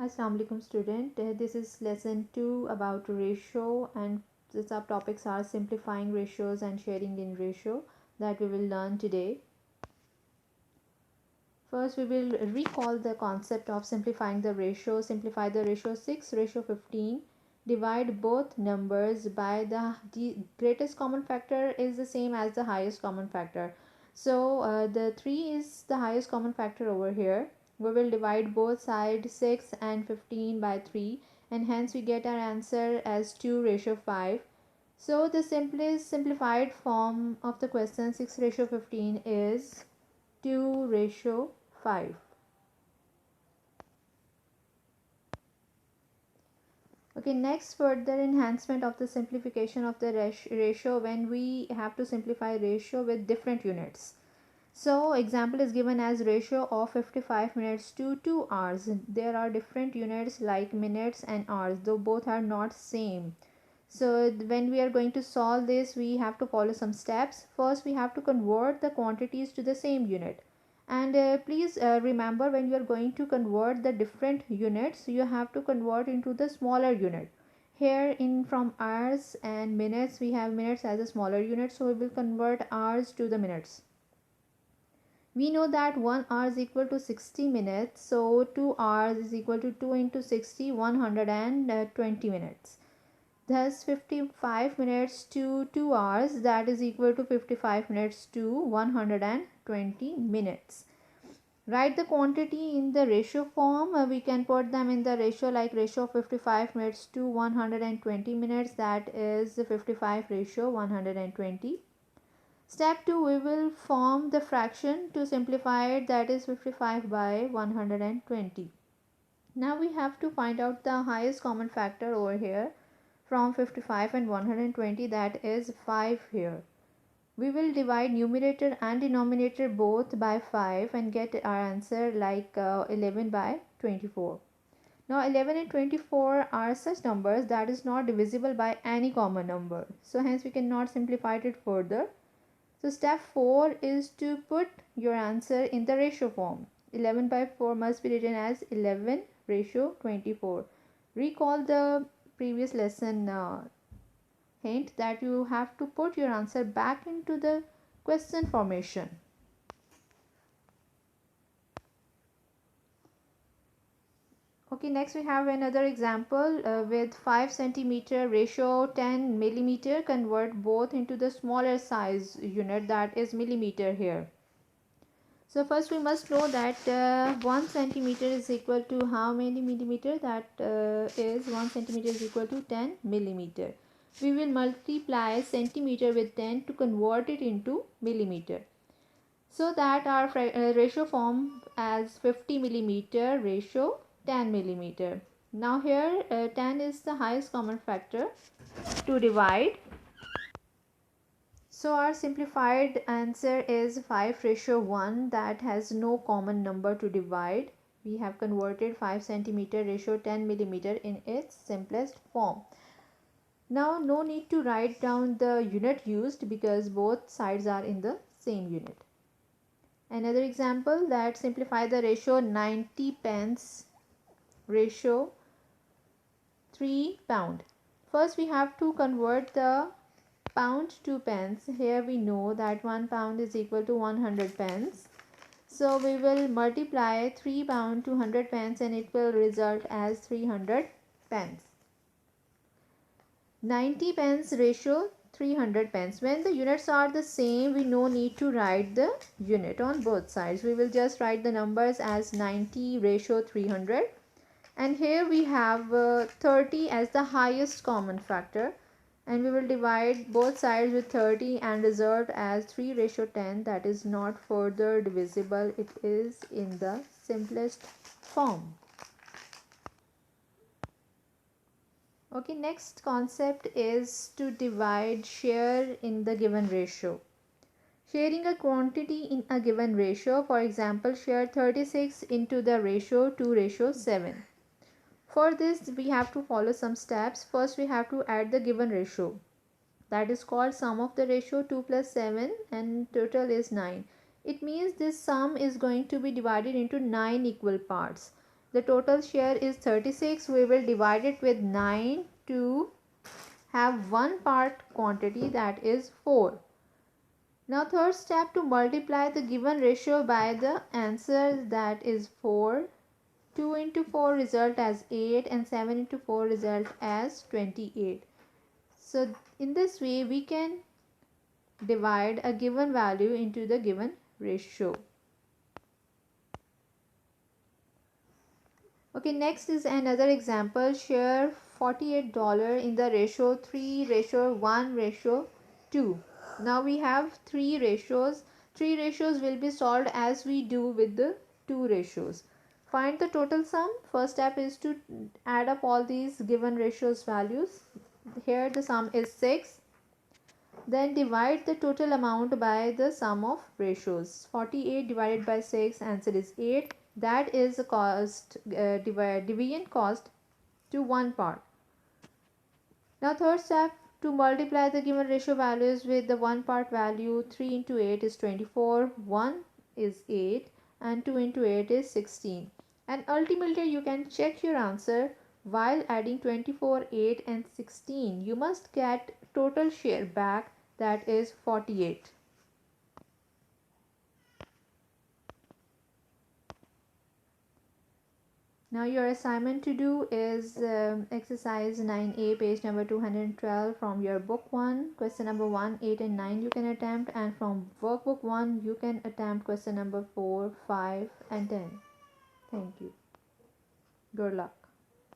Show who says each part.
Speaker 1: Assalamu alaikum student. This is lesson 2 about ratio, and the subtopics are simplifying ratios and sharing in ratio that we will learn today. First we will recall the concept of simplifying the ratio. Simplify the ratio 6 ratio 15. Divide both numbers by the greatest common factor is the same as the highest common factor. So the 3 is the highest common factor over here. We will divide both sides 6 and 15 by 3, and hence we get our answer as 2 ratio 5. So the simplest simplified form of the question 6 ratio 15 is 2 ratio 5. Okay, next further enhancement of the simplification of the ratio when we have to simplify ratio with different units. So example is given as ratio of 55 minutes to 2 hours. There are different units like minutes and hours, though both are not same. So when we are going to solve this, we have to follow some steps. First we have to convert the quantities to the same unit. And please remember, when you are going to convert the different units, you have to convert into the smaller unit. Here in from hours and minutes, we have minutes as a smaller unit, so we will convert hours to the minutes. We know that 1 hour is equal to 60 minutes, so 2 hours is equal to 2 into 60, 120 minutes. Thus 55 minutes to 2 hours, that is equal to 55 minutes to 120 minutes. Write the quantity in the ratio form. We can put them in the ratio like ratio of 55 minutes to 120 minutes, that is 55 ratio 120. Step 2, we will form the fraction to simplify it, that is 55 by 120. Now we have to find out the highest common factor over here from 55 and 120, that is 5 here. We will divide numerator and denominator both by 5 and get our answer like 11 by 24. Now 11 and 24 are such numbers that is not divisible by any common number. So hence we cannot simplify it further. So step 4 is to put your answer in the ratio form. 11 by 4 must be written as 11 ratio 24. Recall the previous lesson hint that you have to put your answer back into the question formation. Okay, next we have another example with 5 centimeter ratio 10 millimeter. Convert both into the smaller size unit, that is millimeter here. So first we must know that 1 centimeter is equal to how many millimeter? That is 1 centimeter is equal to 10 millimeter. We will multiply centimeter with 10 to convert it into millimeter. So that our ratio form as 50 millimeter ratio 10 millimeter. Now here 10 is the highest common factor to divide. So our simplified answer is 5 ratio 1, that has no common number to divide. We have converted 5 centimeter ratio 10 millimeter in its simplest form. Now no need to write down the unit used because both sides are in the same unit. Another example, that simplify the ratio 90 pence ratio 3 pound. First we have to convert the pound to pence. Here we know that 1 pound is equal to 100 pence. So we will multiply 3 pound to 100 pence and it will result as 300 pence. 90 pence ratio 300 pence. When the units are the same, we no need to write the unit on both sides. We will just write the numbers as 90 ratio 300. And here we have 30 as the highest common factor. And we will divide both sides with 30 and result as 3 ratio 10, that is not further divisible. It is in the simplest form. Okay, next concept is to divide share in the given ratio. Sharing a quantity in a given ratio, for example, share 36 into the ratio 2 ratio 7. For this we have to follow some steps. First we have to add the given ratio, that is called sum of the ratio 2 plus 7 and total is 9. It means this sum is going to be divided into 9 equal parts. the total share is 36. We will divide it with 9 to have one part quantity, that is 4. Now third step, to multiply the given ratio by the answer, that is 4. 2 into 4 result as 8 and 7 into 4 result as 28. So in this way we can divide a given value into the given ratio. Okay, next is another example. Share $48 in the ratio 3:1:2. Now we have three ratios. Three ratios will be solved as we do with the two ratios. Find the total sum. First step is to add up all these given ratios values. Here the sum is 6. Then divide the total amount by the sum of ratios. 48 divided by 6, answer is 8. That is the cost, division cost to one part. Now third step, to multiply the given ratio values with the one part value. 3 into 8 is 24, 1 is 8 and 2 into 8 is 16. And ultimately you can check your answer while adding 24, 8 and 16. You must get total share back, that is 48. Now your assignment to do is exercise 9A, page number 212 from your book 1. Question number 1, 8 and 9 you can attempt, and from workbook 1 you can attempt question number 4, 5 and 10. Thank you. Good luck.